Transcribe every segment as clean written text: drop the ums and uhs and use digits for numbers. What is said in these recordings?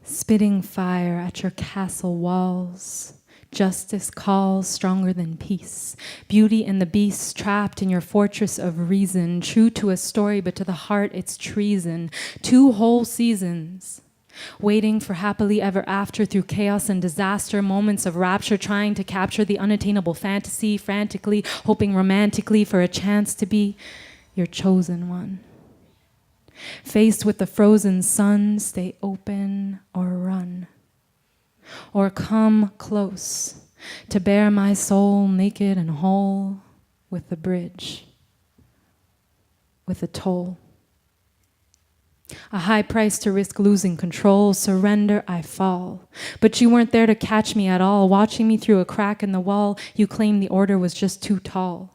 spitting fire at your castle walls. Justice calls stronger than peace. Beauty and the beast trapped in your fortress of reason, true to a story, but to the heart it's treason. 2 whole seasons, waiting for happily ever after through chaos and disaster, moments of rapture, trying to capture the unattainable fantasy, frantically, hoping romantically for a chance to be your chosen one. Faced with the frozen sun, stay open or run. Or come close to bear my soul naked and whole with the bridge, with a toll. A high price to risk losing control, surrender, I fall. But you weren't there to catch me at all. Watching me through a crack in the wall, you claimed the order was just too tall.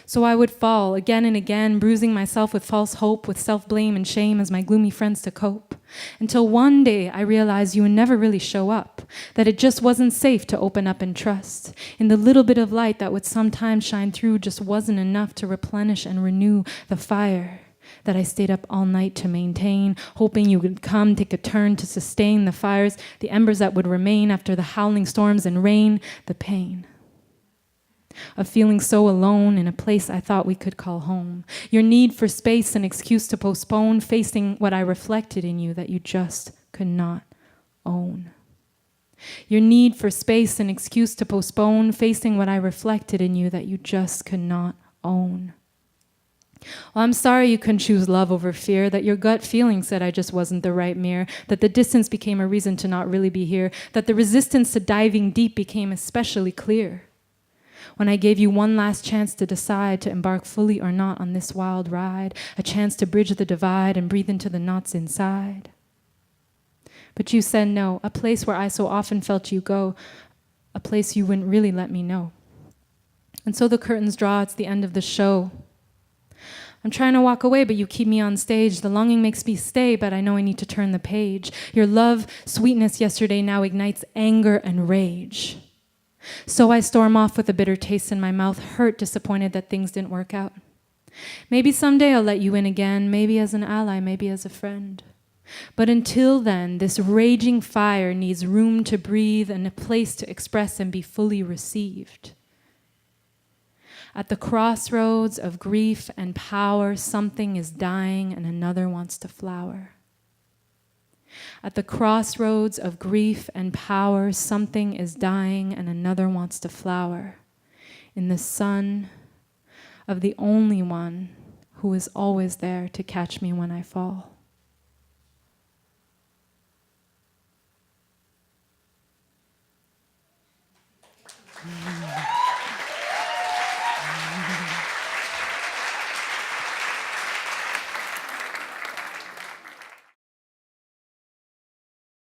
So I would fall again and again, bruising myself with false hope, with self-blame and shame as my gloomy friends to cope. Until one day I realized you would never really show up, that it just wasn't safe to open up and trust. In the little bit of light that would sometimes shine through just wasn't enough to replenish and renew the fire that I stayed up all night to maintain, hoping you would come, take a turn to sustain the fires, the embers that would remain after the howling storms and rain, the pain of feeling so alone in a place I thought we could call home. Your need for space, an excuse to postpone, facing what I reflected in you that you just could not own. Your need for space, an excuse to postpone, facing what I reflected in you that you just could not own. Well, I'm sorry you couldn't choose love over fear, that your gut feeling said I just wasn't the right mirror, that the distance became a reason to not really be here, that the resistance to diving deep became especially clear when I gave you one last chance to decide to embark fully or not on this wild ride, a chance to bridge the divide and breathe into the knots inside. But you said no, a place where I so often felt you go, a place you wouldn't really let me know. And so the curtains draw, it's the end of the show. I'm trying to walk away, but you keep me on stage. The longing makes me stay, but I know I need to turn the page. Your love, sweetness yesterday now ignites anger and rage. So I storm off with a bitter taste in my mouth, hurt, disappointed that things didn't work out. Maybe someday I'll let you in again, maybe as an ally, maybe as a friend. But until then, this raging fire needs room to breathe and a place to express and be fully received. At the crossroads of grief and power, something is dying and another wants to flower. At the crossroads of grief and power, something is dying and another wants to flower. In the sun of the only one who is always there to catch me when I fall.